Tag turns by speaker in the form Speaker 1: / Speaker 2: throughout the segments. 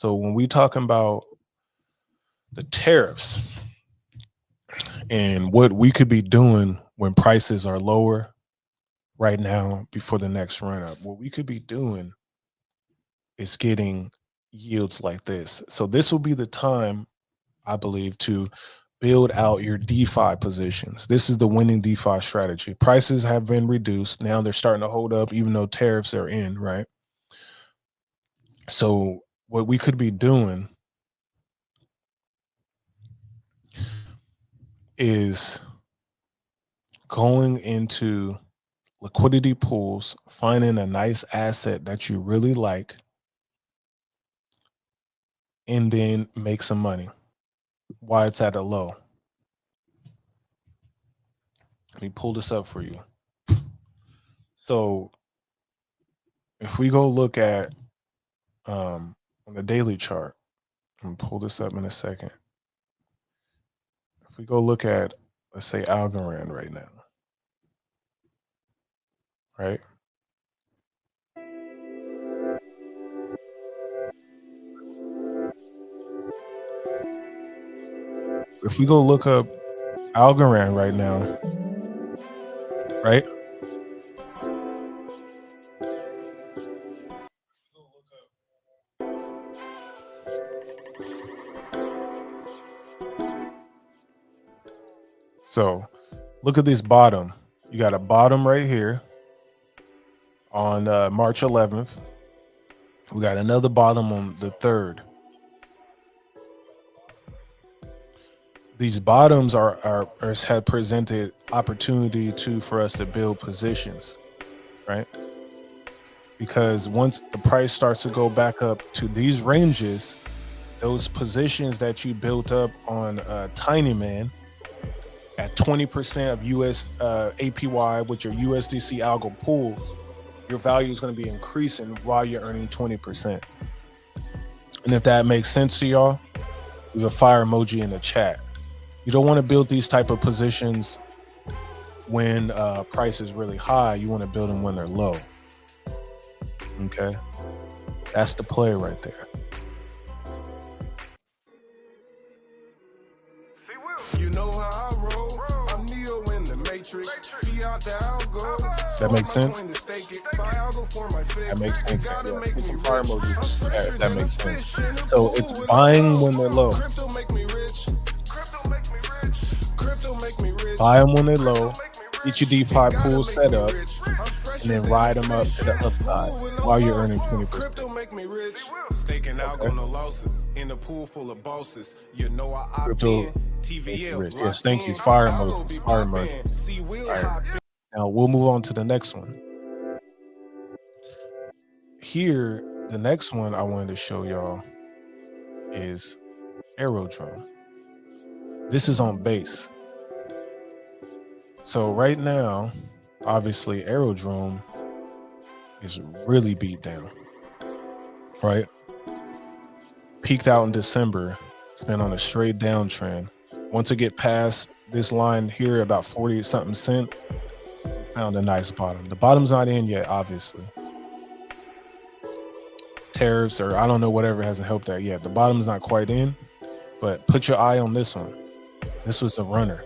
Speaker 1: So when we talking about the tariffs and what we could be doing when prices are lower right now before the next run up, what we could be doing is getting yields like this. So this will be the time, I believe, to build out your DeFi positions. This is the winning DeFi strategy. Prices have been reduced. Now they're starting to hold up, even though tariffs are in, right? So what we could be doing is going into liquidity pools, finding a nice asset that you really like, and then make some money while it's at a low. Let me pull this up for you. So if we go look at on the daily chart, I'm gonna pull this up in a second. If we go look at, let's say, Algorand right now, right? If we go look up Algorand right now, right? So look at this bottom. You got a bottom right here on March 11th. We got another bottom on the 3rd. These bottoms are have presented opportunity for us to build positions, right? Because once the price starts to go back up to these ranges, those positions that you built up on Tiny Man at 20% of US APY with your USDC algo pools, your value is going to be increasing while you're earning 20%. And if that makes sense to y'all, leave a fire emoji in the chat. You don't want to build these type of positions when price is really high. You want to build them when they're low. Okay, that's the play right there.
Speaker 2: You know how I roll. I'm Neo in the Matrix. See out the algo.
Speaker 1: That makes sense. That makes sense. Yeah. Put some fire emojis. That makes sense. So it's buying when they're low. Buy them when they're low. Get your DeFi pool set up, and then ride them up to the upside while you're earning 20%.
Speaker 2: Staking out on the losses in a pool full of bosses. You know I opt
Speaker 1: Crypto
Speaker 2: in. TVL.
Speaker 1: Yes, thank you. Fire emoji. Fire emoji. All right. Now we'll move on to the next one. Here, the next one I wanted to show y'all is Aerodrome. This is on base. So right now, obviously, Aerodrome is really beat down, right? Peaked out in December. It's been on a straight downtrend. Once it get past this line here, about 40 something cent, found a nice bottom. The bottom's not in yet, obviously. Tariffs, or I don't know, whatever hasn't helped that yet. The bottom's not quite in, but put your eye on this one. This was a runner.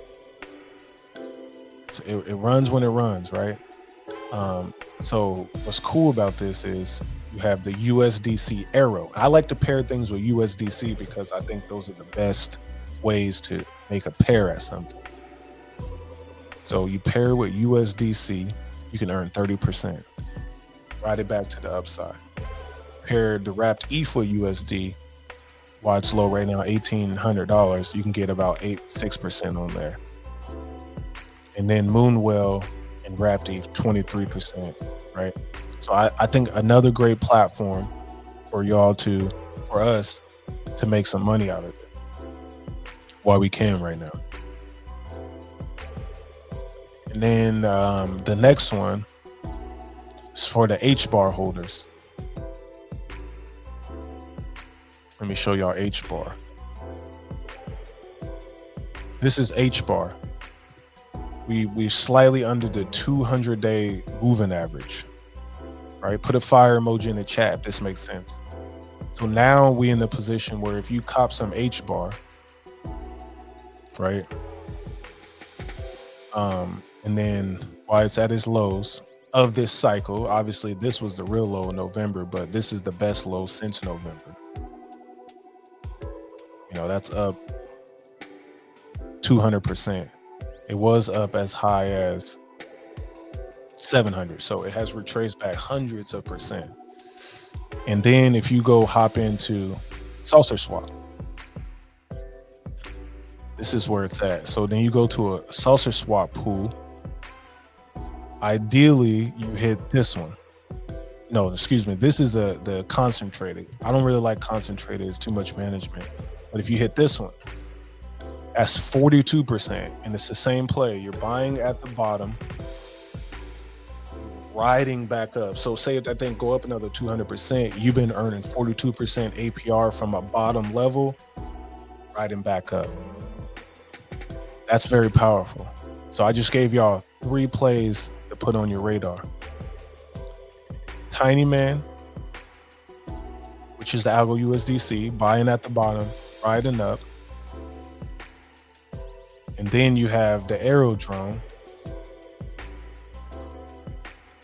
Speaker 1: It runs when it runs, right? So what's cool about this is you have the USDC arrow. I like to pair things with USDC because I think those are the best ways to make a pair at something. So you pair with USDC, you can earn 30%. Ride it back to the upside. Pair the wrapped ETH with USD, while it's low right now, $1,800, you can get about 6% on there. And then Moonwell and wrapped ETH 23%, right? So I think another great platform for us to make some money out of it while we can right now. And then the next one is for the H-bar holders. Let me show y'all H-bar. This is H-bar. We slightly under the 200-day moving average, right? Put a fire emoji in the chat if this makes sense. So now we in the position where if you cop some H bar, right? And then while it's at its lows of this cycle, obviously this was the real low in November, but this is the best low since November. You know, that's up 200%. It was up as high as 700. So it has retraced back hundreds of percent. And then if you go hop into Saucer Swap, this is where it's at. So then you go to a Saucer Swap pool. Ideally, you hit this one. No, excuse me. This is the concentrated. I don't really like concentrated. It's too much management. But if you hit this one, that's 42%. And it's the same play. You're buying at the bottom, riding back up. So say if that thing go up another 200%, you've been earning 42% APR from a bottom level, riding back up. That's very powerful. So I just gave y'all 3 plays to put on your radar. Tiny Man, which is the Algo USDC, buying at the bottom, riding up. And then you have the Aerodrome,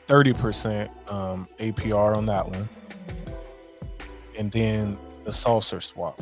Speaker 1: 30% APR on that one. And then the Saucer Swap.